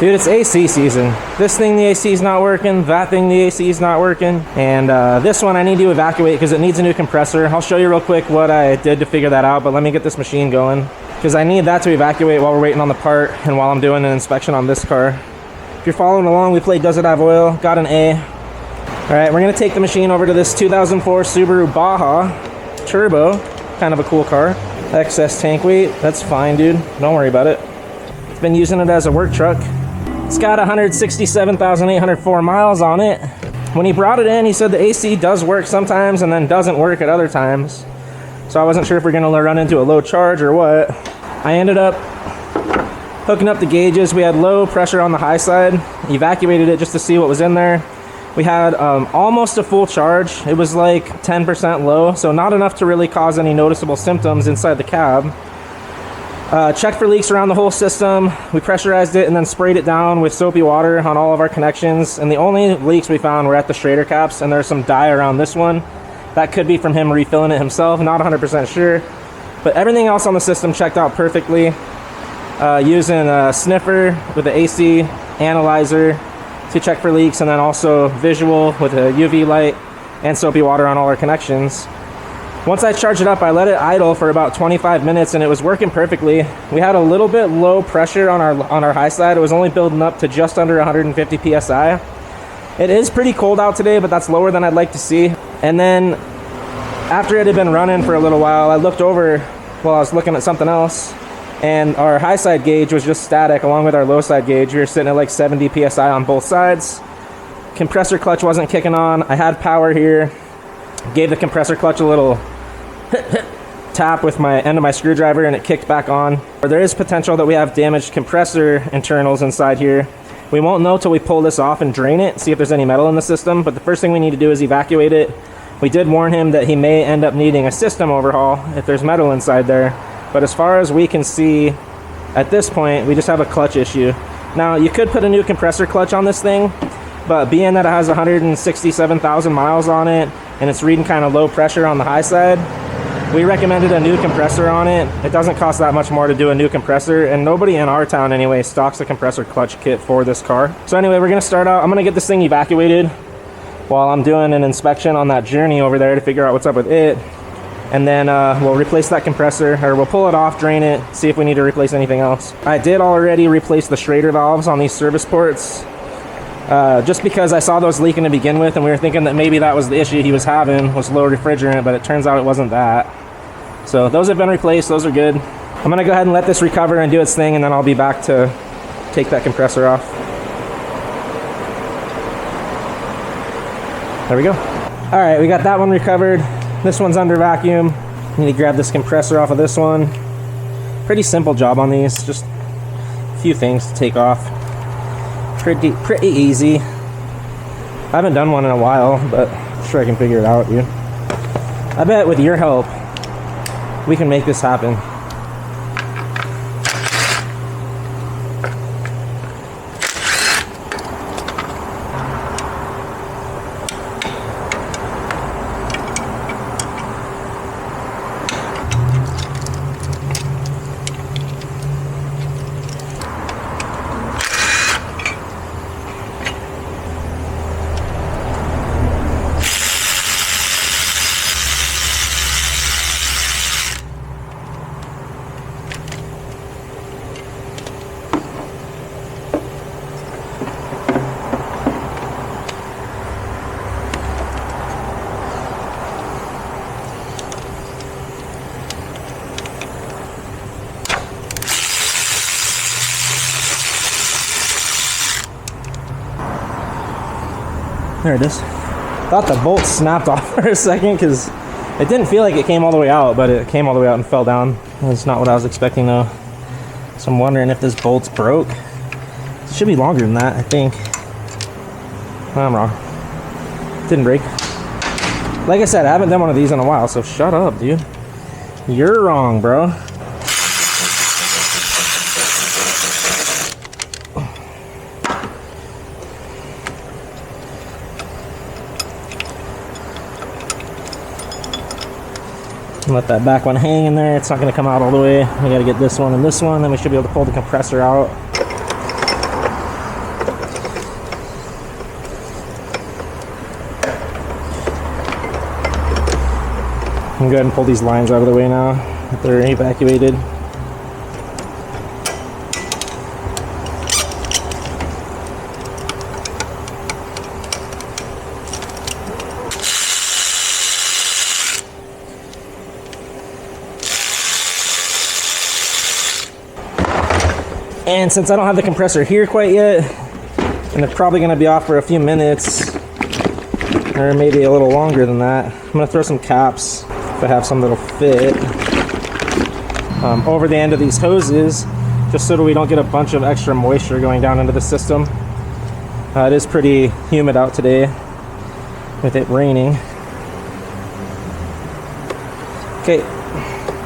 Dude, it's AC season. This thing, the AC is not working. That thing, the AC is not working. And this one I need to evacuate because it needs a new compressor. I'll show you real quick what I did to figure that out, but let me get this machine going because I need that to evacuate while we're waiting on the part and while I'm doing an inspection on this car. If you're following along, we played Does It Have Oil? Got an A. All right, we're gonna take the machine over to this 2004 Subaru Baja Turbo. Kind of a cool car. Excess tank weight, that's fine, dude. Don't worry about it. It's been using it as a work truck. It's got 167,804 miles on it. When he brought it in, he said the AC does work sometimes and then doesn't work at other times. So I wasn't sure if we're gonna run into a low charge or what. I ended up hooking up the gauges. We had low pressure on the high side. Evacuated it just to see what was in there. We had almost a full charge. It was like 10% low, so not enough to really cause any noticeable symptoms inside the cab. Checked for leaks around the whole system. We pressurized it and then sprayed it down with soapy water on all of our connections. And the only leaks we found were at the schrader caps, and there's some dye around this one. That could be from him refilling it himself, not 100% sure. But everything else on the system checked out perfectly. Using a sniffer with the AC analyzer to check for leaks, and then also visual with a UV light and soapy water on all our connections. Once I charged it up, I let it idle for about 25 minutes and it was working perfectly. We had a little bit low pressure on our high side. It was only building up to just under 150 PSI. It is pretty cold out today, but that's lower than I'd like to see. And then after it had been running for a little while, I looked over while I was looking at something else, and our high side gauge was just static along with our low side gauge. We were sitting at like 70 PSI on both sides. Compressor clutch wasn't kicking on. I had power here. Gave the compressor clutch a little tap with my end of my screwdriver and it kicked back on. There is potential that we have damaged compressor internals inside here. We won't know till we pull this off and drain it, see if there's any metal in the system, but the first thing we need to do is evacuate it. We did warn him that he may end up needing a system overhaul if there's metal inside there, but as far as we can see at this point, we just have a clutch issue. Now, you could put a new compressor clutch on this thing, but being that it has 167,000 miles on it and it's reading kind of low pressure on the high side, we recommended a new compressor on it. It doesn't cost that much more to do a new compressor, and nobody in our town anyway stocks a compressor clutch kit for this car. So anyway, we're gonna start out. I'm gonna get this thing evacuated while I'm doing an inspection on that journey over there to figure out what's up with it. And then we'll replace that compressor, or we'll pull it off, drain it, see if we need to replace anything else. I did already replace the schrader valves on these service ports, just because I saw those leaking to begin with, and we were thinking that maybe that was the issue he was having, was low refrigerant, but it turns out it wasn't that. So those have been replaced, those are good. I'm gonna go ahead and let this recover and do its thing, and then I'll be back to take that compressor off. There we go. All right, we got that one recovered. This one's under vacuum. Need to grab this compressor off of this one. Pretty simple job on these, just a few things to take off. Pretty easy. I haven't done one in a while, but I'm sure I can figure it out, dude. I bet with your help, we can make this happen. There it is. Thought the bolt snapped off for a second because it didn't feel like it came all the way out, but it came all the way out and fell down. That's not what I was expecting though. So I'm wondering if this bolt's broke. It should be longer than that, I think. I'm wrong. Didn't break. Like I said, I haven't done one of these in a while, so shut up, dude. You're wrong, bro. Let that back one hang in there. It's not going to come out all the way. We got to get this one and this one, then we should be able to pull the compressor out. go ahead and pull these lines out of the way now that they're evacuated. And since I don't have the compressor here quite yet, and they're probably going to be off for a few minutes, or maybe a little longer than that, I'm going to throw some caps, if I have some that'll fit, over the end of these hoses, just so that we don't get a bunch of extra moisture going down into the system. It is pretty humid out today with it raining. Okay,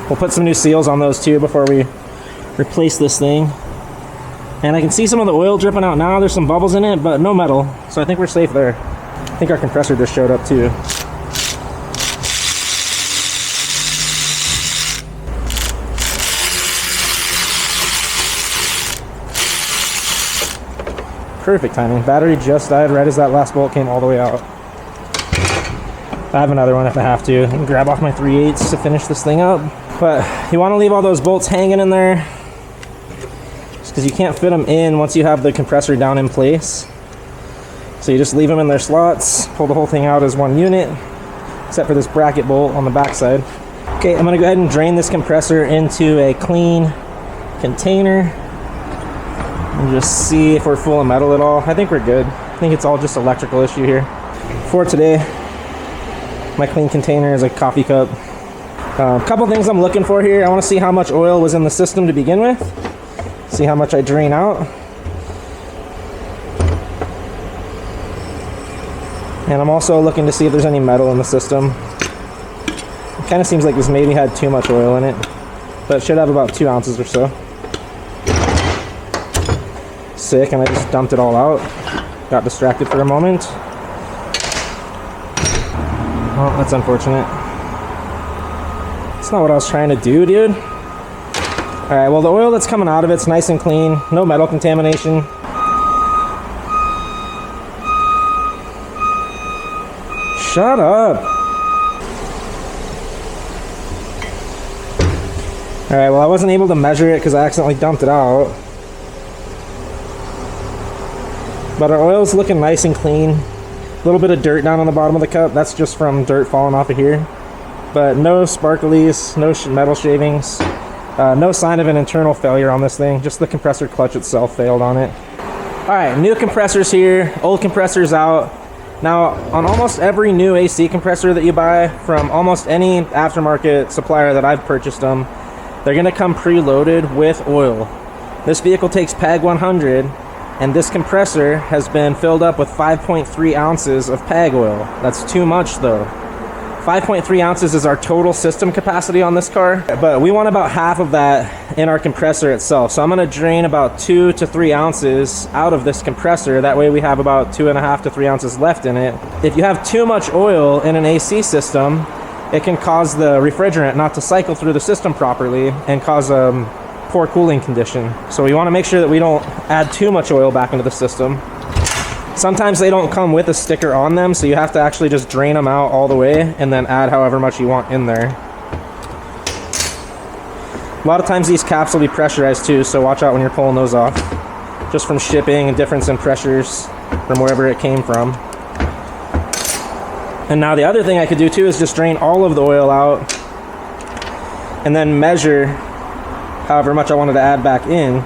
we'll put some new seals on those too before we replace this thing. And I can see some of the oil dripping out now. There's some bubbles in it, but no metal, so I think we're safe there. I think our compressor just showed up too. Perfect timing. Battery just died right as that last bolt came all the way out. I have another one if I have to. I can grab off my 3/8 to finish this thing up. But you want to leave all those bolts hanging in there, because you can't fit them in once you have the compressor down in place. So you just leave them in their slots, pull the whole thing out as one unit, except for this bracket bolt on the back side. Okay, I'm going to go ahead and drain this compressor into a clean container and just see if we're full of metal at all. I think we're good. I think it's all just electrical issue here. For today, my clean container is a coffee cup. A couple things I'm looking for here. I want to see how much oil was in the system to begin with. See how much I drain out. And I'm also looking to see if there's any metal in the system. It kind of seems like this maybe had too much oil in it, but it should have about 2 ounces or so. Sick, and I just dumped it all out. Got distracted for a moment. Oh, that's unfortunate. That's not what I was trying to do, dude. Alright, well the oil that's coming out of it's nice and clean. No metal contamination. Shut up! Alright, well I wasn't able to measure it because I accidentally dumped it out. But our oil's looking nice and clean. A little bit of dirt down on the bottom of the cup. That's just from dirt falling off of here. But no sparklies, no metal shavings. No sign of an internal failure on this thing. Just the compressor clutch itself failed on it. Alright, new compressors here. Old compressors out. Now, on almost every new AC compressor that you buy from almost any aftermarket supplier that I've purchased them, they're going to come preloaded with oil. This vehicle takes PAG 100, and this compressor has been filled up with 5.3 ounces of PAG oil. That's too much though. 5.3 ounces is our total system capacity on this car, but we want about half of that in our compressor itself. So I'm going to drain about 2 to 3 ounces out of this compressor. That way we have about 2.5 to 3 ounces left in it. If you have too much oil in an AC system, it can cause the refrigerant not to cycle through the system properly and cause poor cooling condition. So we want to make sure that we don't add too much oil back into the system. Sometimes they don't come with a sticker on them, so you have to actually just drain them out all the way and then add however much you want in there. A lot of times these caps will be pressurized too, so watch out when you're pulling those off. Just from shipping and difference in pressures from wherever it came from. And now the other thing I could do too is just drain all of the oil out and then measure however much I wanted to add back in.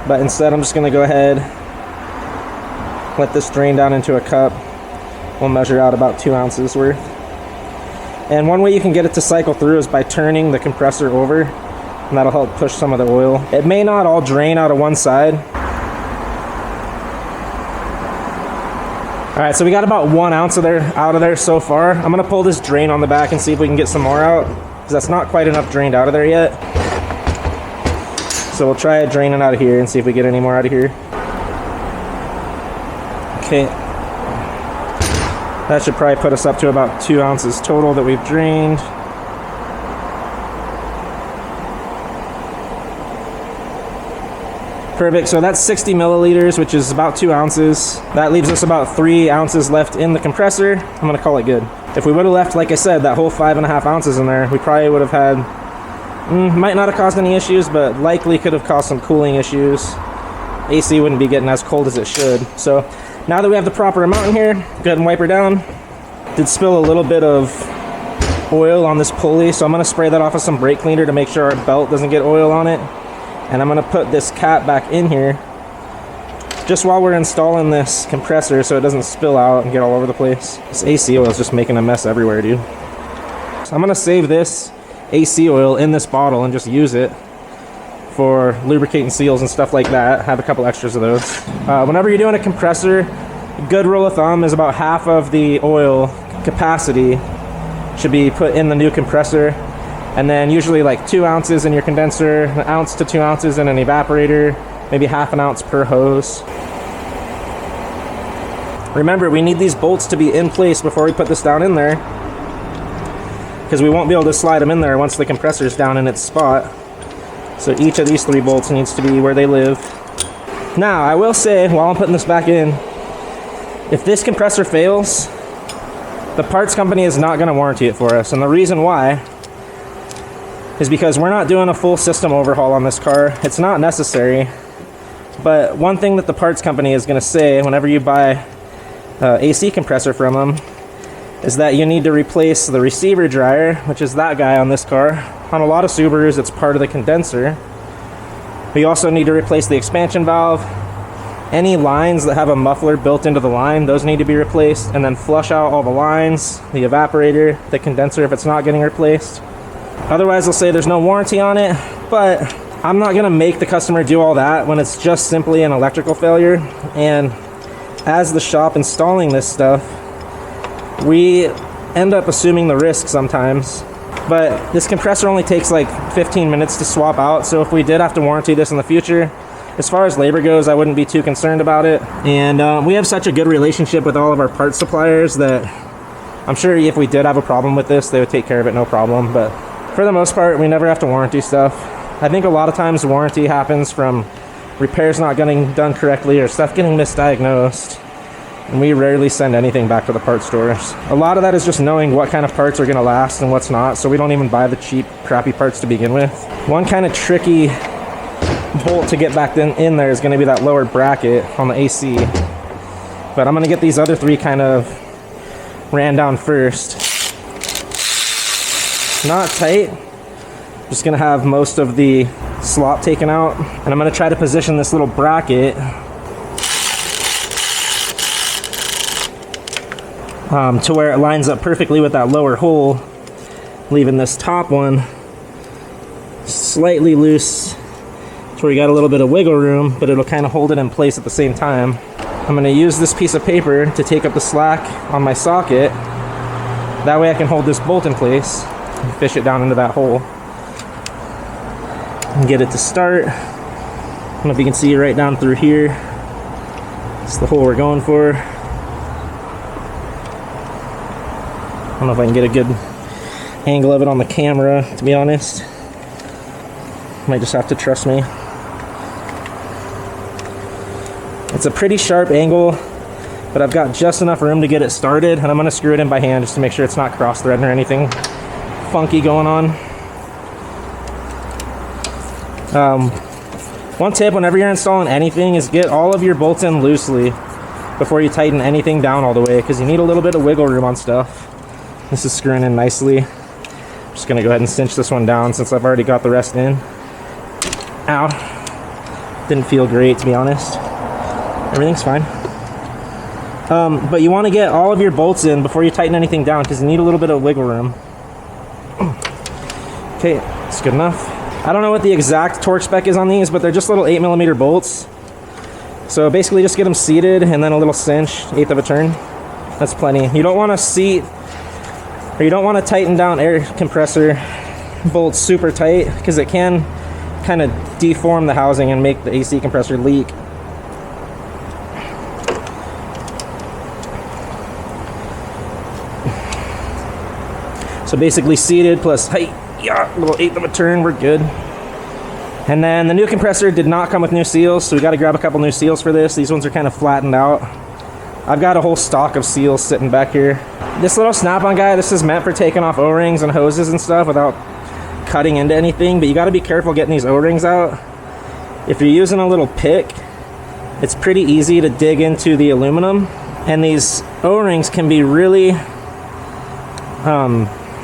But instead I'm just going to go ahead, let this drain down into a cup. We'll measure out about 2 ounces worth. And one way you can get it to cycle through is by turning the compressor over, and that'll help push some of the oil. It may not all drain out of one side. Alright, so we got about 1 ounce out of there so far. I'm going to pull this drain on the back and see if we can get some more out, because that's not quite enough drained out of there yet. So we'll try it draining out of here and see if we get any more out of here. Okay, that should probably put us up to about 2 ounces total that we've drained. Perfect, so that's 60 milliliters, which is about 2 ounces. That leaves us about 3 ounces left in the compressor. I'm gonna call it good. If we would have left, like I said, that whole 5.5 ounces in there, we probably would have had, might not have caused any issues, but likely could have caused some cooling issues. AC wouldn't be getting as cold as it should. So now that we have the proper amount in here, go ahead and wipe her down. Did spill a little bit of oil on this pulley, so I'm gonna spray that off with some brake cleaner to make sure our belt doesn't get oil on it. And I'm gonna put this cap back in here just while we're installing this compressor so it doesn't spill out and get all over the place. This AC oil is just making a mess everywhere, dude. So I'm gonna save this AC oil in this bottle and just use it for lubricating seals and stuff like that. Have a couple extras of those. Whenever you're doing a compressor, a good rule of thumb is about half of the oil capacity should be put in the new compressor. And then usually like 2 ounces in your condenser, 1 ounce to 2 ounces in an evaporator, maybe half an ounce per hose. Remember, we need these bolts to be in place before we put this down in there, because we won't be able to slide them in there once the compressor's down in its spot. So each of these 3 bolts needs to be where they live. Now, I will say, while I'm putting this back in, if this compressor fails, the parts company is not going to warranty it for us. And the reason why is because we're not doing a full system overhaul on this car. It's not necessary. But one thing that the parts company is going to say whenever you buy AC compressor from them is that you need to replace the receiver dryer, which is that guy on this car. On a lot of Subarus, it's part of the condenser. We also need to replace the expansion valve. Any lines that have a muffler built into the line, those need to be replaced, and then flush out all the lines, the evaporator, the condenser if it's not getting replaced. Otherwise, they'll say there's no warranty on it, but I'm not gonna make the customer do all that when it's just simply an electrical failure. And as the shop installing this stuff, we end up assuming the risk sometimes. But this compressor only takes like 15 minutes to swap out, so if we did have to warranty this in the future, as far as labor goes, I wouldn't be too concerned about it. And we have such a good relationship with all of our parts suppliers that I'm sure if we did have a problem with this, they would take care of it no problem. But for the most part, we never have to warranty stuff. I think a lot of times warranty happens from repairs not getting done correctly or stuff getting misdiagnosed. And we rarely send anything back to the parts stores. A lot of that is just knowing what kind of parts are gonna last and what's not, so we don't even buy the cheap, crappy parts to begin with. One kind of tricky bolt to get back in there is gonna be that lower bracket on the AC. But I'm gonna get these other 3 kind of ran down first. Not tight, just gonna have most of the slop taken out, and I'm gonna try to position this little bracket to where it lines up perfectly with that lower hole, leaving this top one slightly loose to where you got a little bit of wiggle room, but it'll kind of hold it in place at the same time. I'm gonna use this piece of paper to take up the slack on my socket. That way I can hold this bolt in place and fish it down into that hole and get it to start. I don't know if you can see right down through here. It's the hole we're going for. I don't know if I can get a good angle of it on the camera, to be honest. Might just have to trust me. It's a pretty sharp angle, but I've got just enough room to get it started, and I'm gonna screw it in by hand just to make sure it's not cross-threading or anything funky going on. One tip whenever you're installing anything is get all of your bolts in loosely before you tighten anything down all the way, because you need a little bit of wiggle room on stuff. This is screwing in nicely. I'm just gonna go ahead and cinch this one down since I've already got the rest in. Ow. Didn't feel great, to be honest. Everything's fine. But you want to get all of your bolts in before you tighten anything down, because you need a little bit of wiggle room. Okay, that's good enough. I don't know what the exact torque spec is on these, but they're just little 8mm bolts. So basically just get them seated and then a little cinch, 1/8 of a turn. That's plenty. You don't want to seat, or you don't want to tighten down air compressor bolts super tight, because it can kind of deform the housing and make the AC compressor leak. So basically seated plus height, yeah, little 1/8 of a turn, we're good. And then the new compressor did not come with new seals, so we got to grab a couple new seals for this. These ones are kind of flattened out. I've got a whole stock of seals sitting back here. This little snap-on guy, this is meant for taking off O-rings and hoses and stuff without cutting into anything, but you got to be careful getting these O-rings out. If you're using a little pick, it's pretty easy to dig into the aluminum, and these O-rings can be really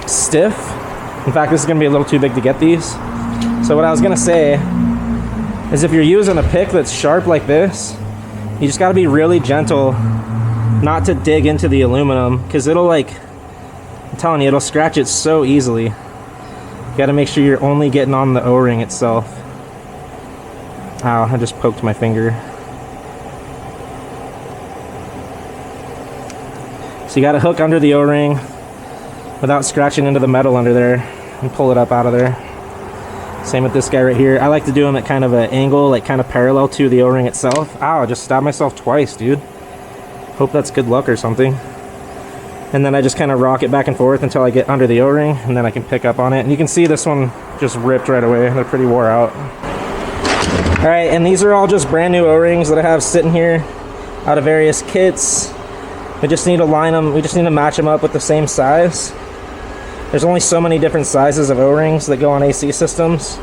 stiff. In fact, this is going to be a little too big to get these. So what I was going to say is if you're using a pick that's sharp like this, you just got to be really gentle not to dig into the aluminum, because it'll, like, I'm telling you, it'll scratch it so easily. You got to make sure you're only getting on the O-ring itself. Ow, I just poked my finger. So you got to hook under the O-ring without scratching into the metal under there and pull it up out of there. Same with this guy right here. I like to do them at kind of an angle, like kind of parallel to the O-ring itself. Ow, I just stabbed myself twice, dude. Hope that's good luck or something. And then I just kind of rock it back and forth until I get under the O-ring, and then I can pick up on it. And you can see this one just ripped right away. They're pretty wore out. All right, and these are all just brand new O-rings that I have sitting here out of various kits. We just need to line them, we just need to match them up with the same size. There's only so many different sizes of O-rings that go on AC systems,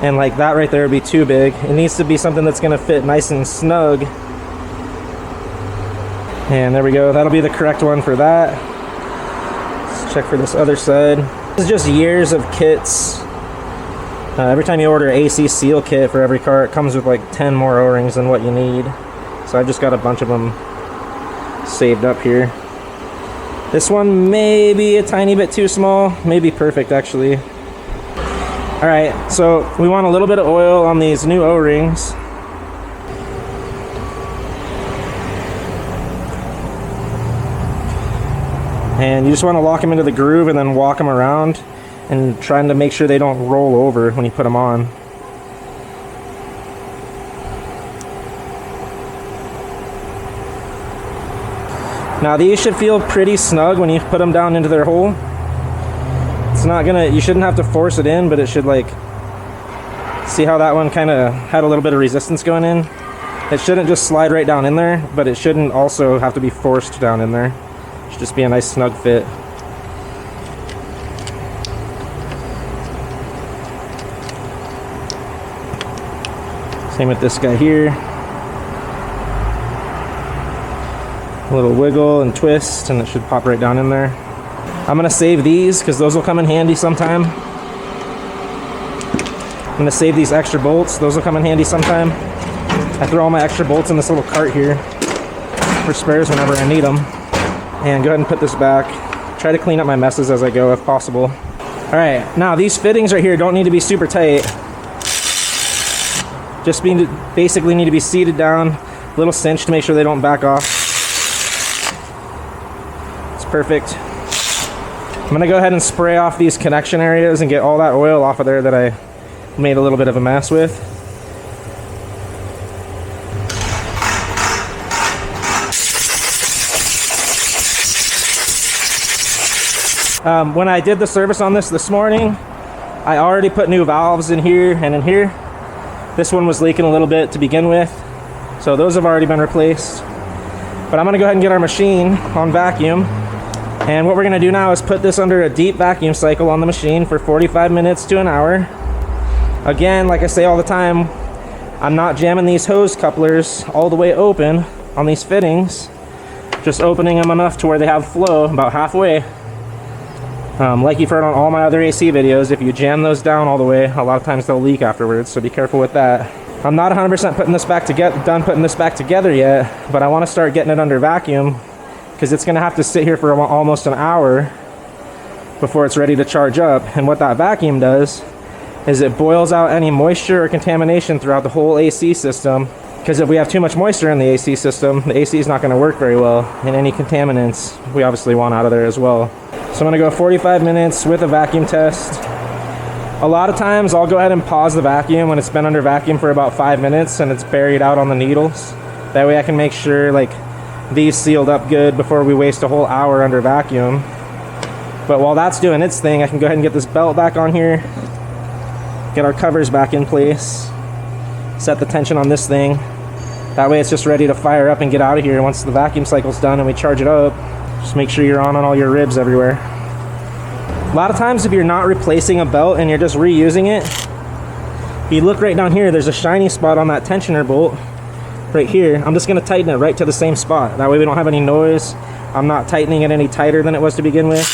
and like that right there would be too big. It needs to be something that's going to fit nice and snug. And there we go, that'll be the correct one for that. Let's check for this other side. This is just years of kits. Every time you order an AC seal kit for every car, it comes with like 10 more O-rings than what you need. So I've just got a bunch of them saved up here. This one may be a tiny bit too small, maybe perfect actually. All right, so we want a little bit of oil on these new O-rings. And you just want to lock them into the groove and then walk them around and trying to make sure they don't roll over when you put them on. Now these should feel pretty snug when you put them down into their hole. It's not gonna, you shouldn't have to force it in, but it should, like, see how that one kind of had a little bit of resistance going in? It shouldn't just slide right down in there, but it shouldn't also have to be forced down in there. It should just be a nice snug fit. Same with this guy here. A little wiggle and twist, and it should pop right down in there. I'm gonna save these because those will come in handy sometime. I'm gonna save these extra bolts. Those will come in handy sometime. I throw all my extra bolts in this little cart here for spares whenever I need them. And go ahead and put this back. Try to clean up my messes as I go if possible. All right, now these fittings right here don't need to be super tight. Just basically need to be seated down, a little cinch to make sure they don't back off. Perfect. I'm gonna go ahead and spray off these connection areas and get all that oil off of there that I made a little bit of a mess with. When I did the service on this morning, I already put new valves in here and in here. This one was leaking a little bit to begin with, so those have already been replaced. But I'm gonna go ahead and get our machine on vacuum. And what we're gonna do now is put this under a deep vacuum cycle on the machine for 45 minutes to an hour. Again, like I say all the time, I'm not jamming these hose couplers all the way open on these fittings, just opening them enough to where they have flow about halfway. Like you've heard on all my other AC videos, if you jam those down all the way, a lot of times they'll leak afterwards, so be careful with that. I'm not 100% putting this back done putting this back together yet, but I want to start getting it under vacuum because it's going to have to sit here for almost an hour before it's ready to charge up. And what that vacuum does is it boils out any moisture or contamination throughout the whole AC system, because if we have too much moisture in the AC system, the AC is not going to work very well, and any contaminants we obviously want out of there as well. So I'm going to go 45 minutes with a vacuum test. A lot of times I'll go ahead and pause the vacuum when it's been under vacuum for about 5 minutes and it's buried out on the needles. That way I can make sure like these sealed up good before we waste a whole hour under vacuum. But while that's doing its thing, I can go ahead and get this belt back on here. Get our covers back in place. Set the tension on this thing. That way it's just ready to fire up and get out of here once the vacuum cycle's done and we charge it up. Just make sure you're on all your ribs everywhere. A lot of times if you're not replacing a belt and you're just reusing it, if you look right down here, there's a shiny spot on that tensioner bolt right here. I'm just gonna tighten it right to the same spot. That way we don't have any noise. I'm not tightening it any tighter than it was to begin with.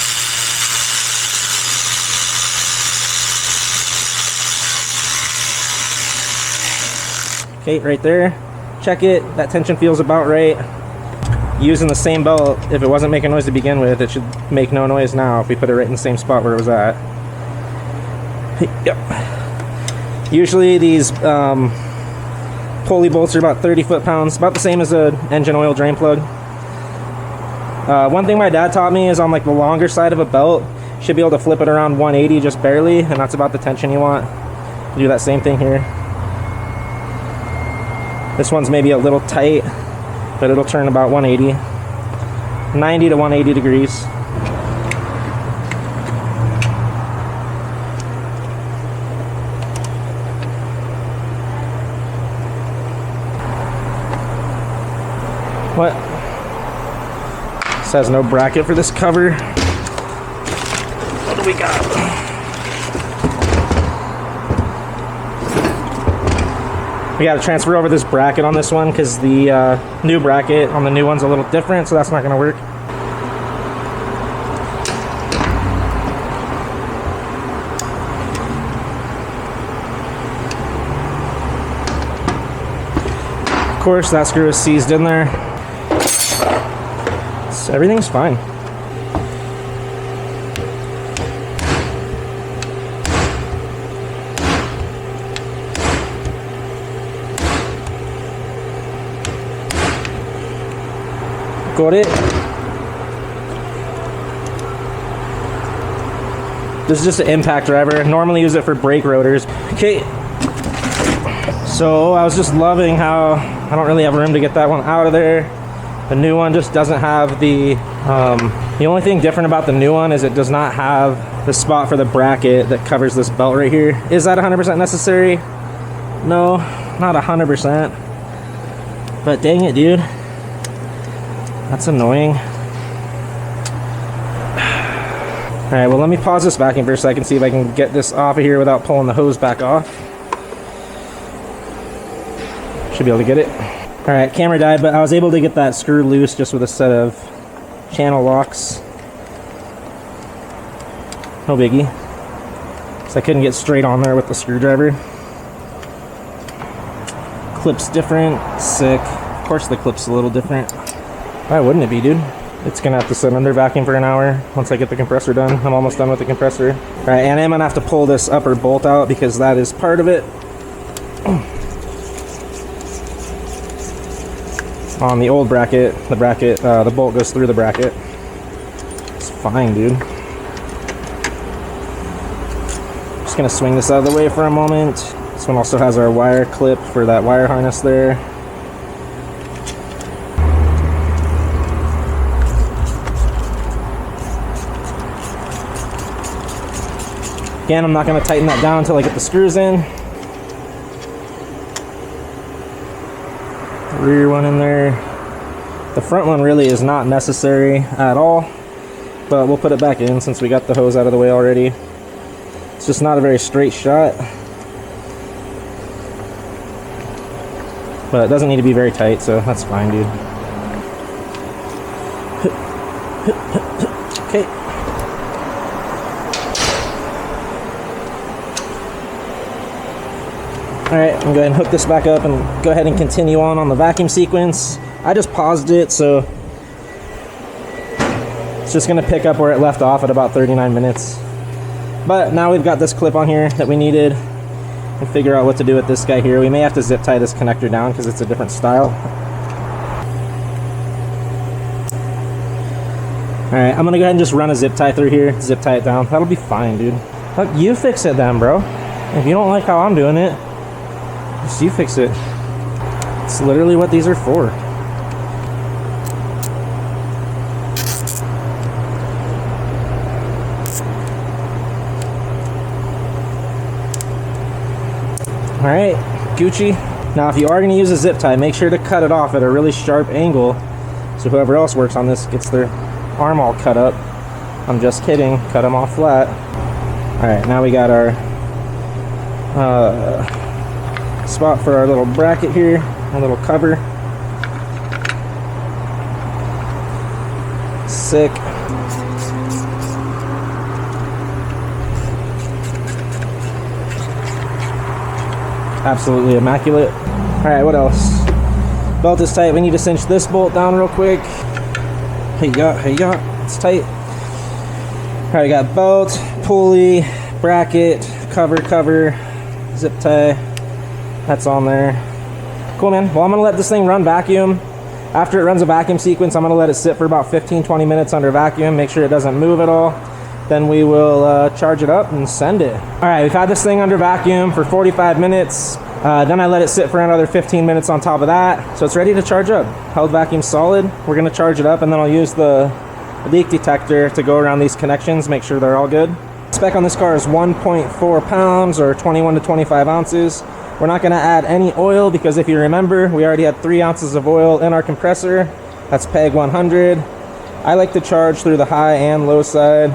Okay, right there. Check it. That tension feels about right. Using the same belt, if it wasn't making noise to begin with, it should make no noise now if we put it right in the same spot where it was at. Yep. Usually these pulley bolts are about 30 foot-pounds, about the same as an engine oil drain plug. One thing my dad taught me is on like the longer side of a belt, you should be able to flip it around 180 just barely, and that's about the tension you want. Do that same thing here. This one's maybe a little tight, but it'll turn about 180. 90 to 180 degrees. What? This has no bracket for this cover. What do we got? We got to transfer over this bracket on this one because the new bracket on the new one's a little different, so that's not going to work. Of course, that screw is seized in there. So everything's fine. Got it. This is just an impact driver. Normally use it for brake rotors. Okay. So I was just loving how I don't really have room to get that one out of there. The new one just doesn't have the only thing different about the new one is it does not have the spot for the bracket that covers this belt right here. Is that 100% necessary? No, not 100%. But dang it, dude. That's annoying. Alright, well let me pause this vacuum for a second, see if I can get this off of here without pulling the hose back off. Should be able to get it. Alright, camera died, but I was able to get that screw loose just with a set of channel locks. No biggie. So I couldn't get straight on there with the screwdriver. Clip's different. Sick. Of course the clip's a little different. Why wouldn't it be, dude? It's gonna have to sit under vacuum for an hour once I get the compressor done. I'm almost done with the compressor. Alright, and I'm gonna have to pull this upper bolt out because that is part of it. On the old bracket, the bolt goes through the bracket. It's fine, dude. Just gonna swing this out of the way for a moment. This one also has our wire clip for that wire harness there. Again, I'm not gonna tighten that down until I get the screws in. Rear one in there. The front one really is not necessary at all, but we'll put it back in since we got the hose out of the way already. It's just not a very straight shot, but it doesn't need to be very tight, so that's fine, dude. Okay. Alright, I'm going to go ahead and hook this back up and go ahead and continue on the vacuum sequence. I just paused it, so it's just going to pick up where it left off at about 39 minutes. But now we've got this clip on here that we needed and figure out what to do with this guy here. We may have to zip tie this connector down because it's a different style. Alright, I'm going to go ahead and just run a zip tie through here, zip tie it down. That'll be fine, dude. Look, you fix it then, bro. If you don't like how I'm doing it, just you fix it. It's literally what these are for. right, Gucci. Now if you are going to use a zip tie, make sure to cut it off at a really sharp angle so whoever else works on this gets their arm all cut up. I'm just kidding, cut them off flat. Alright, now we got our spot for our little bracket here, a little cover. Sick. Absolutely immaculate. Alright, what else? Belt is tight. We need to cinch this bolt down real quick. Hey ya, it's tight. Alright, we got belt, pulley, bracket, cover, zip tie. That's on there. Cool, man. Well, I'm gonna let this thing run vacuum. After it runs a vacuum sequence, I'm gonna let it sit for about 15-20 minutes under vacuum, make sure it doesn't move at all. Then we will charge it up and send it. All right, we've had this thing under vacuum for 45 minutes. Then I let it sit for another 15 minutes on top of that. So it's ready to charge up. Held vacuum solid. We're gonna charge it up and then I'll use the leak detector to go around these connections, make sure they're all good. Spec on this car is 1.4 pounds or 21 to 25 ounces. We're not gonna add any oil because if you remember, we already had 3 ounces of oil in our compressor. That's PEG 100. I like to charge through the high and low side.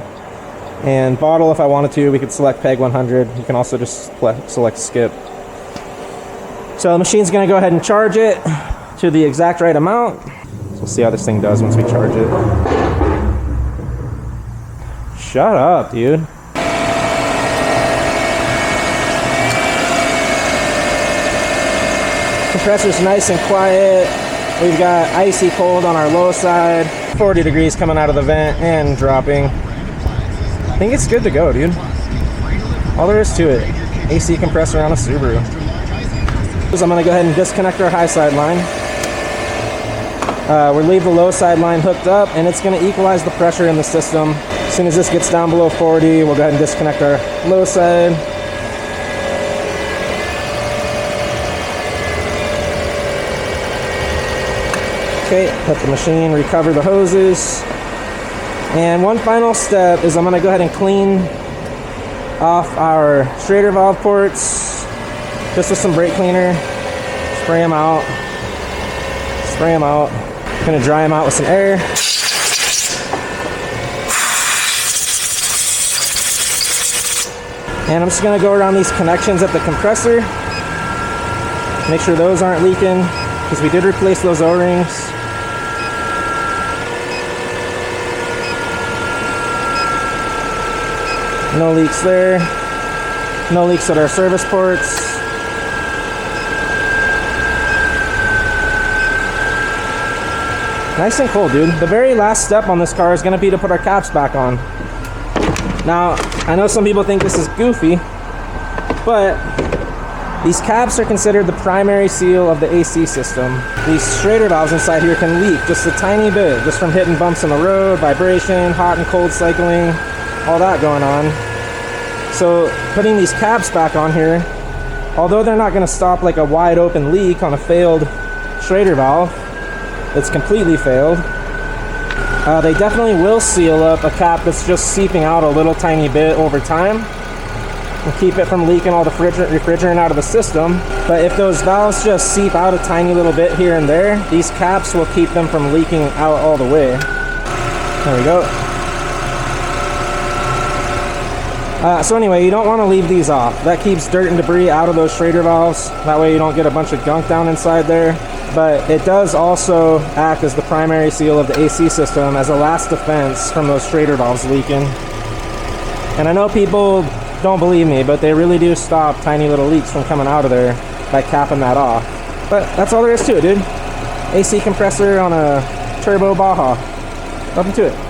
And bottle, if I wanted to, we could select PEG 100. You can also just select skip. So the machine's gonna go ahead and charge it to the exact right amount. So we'll see how this thing does once we charge it. Shut up, dude. Compressor's nice and quiet. We've got icy cold on our low side. 40 degrees coming out of the vent and dropping. I think it's good to go, dude. All there is to it. AC compressor on a Subaru. So I'm gonna go ahead and disconnect our high side line. We'll leave the low side line hooked up and it's gonna equalize the pressure in the system. As soon as this gets down below 40, we'll go ahead and disconnect our low side. Okay, let the machine recover the hoses. And one final step is I'm gonna go ahead and clean off our schrader valve ports just with some brake cleaner. Spray them out. Spray them out. I'm gonna dry them out with some air. And I'm just gonna go around these connections at the compressor. Make sure those aren't leaking because we did replace those O-rings. No leaks there. No leaks at our service ports. Nice and cool, dude. The very last step on this car is going to be to put our caps back on. Now, I know some people think this is goofy, but these caps are considered the primary seal of the AC system. These schrader valves inside here can leak just a tiny bit, just from hitting bumps in the road, vibration, hot and cold cycling, all that going on. So putting these caps back on here, although they're not going to stop like a wide open leak on a failed schrader valve that's completely failed, they definitely will seal up a cap that's just seeping out a little tiny bit over time and keep it from leaking all the refrigerant out of the system. But if those valves just seep out a tiny little bit here and there, these caps will keep them from leaking out all the way. There we go. So anyway, you don't want to leave these off. That keeps dirt and debris out of those schrader valves. That way you don't get a bunch of gunk down inside there. But it does also act as the primary seal of the AC system as a last defense from those schrader valves leaking. And I know people don't believe me, but they really do stop tiny little leaks from coming out of there by capping that off. But that's all there is to it, dude. AC compressor on a turbo Baja. Nothing to it.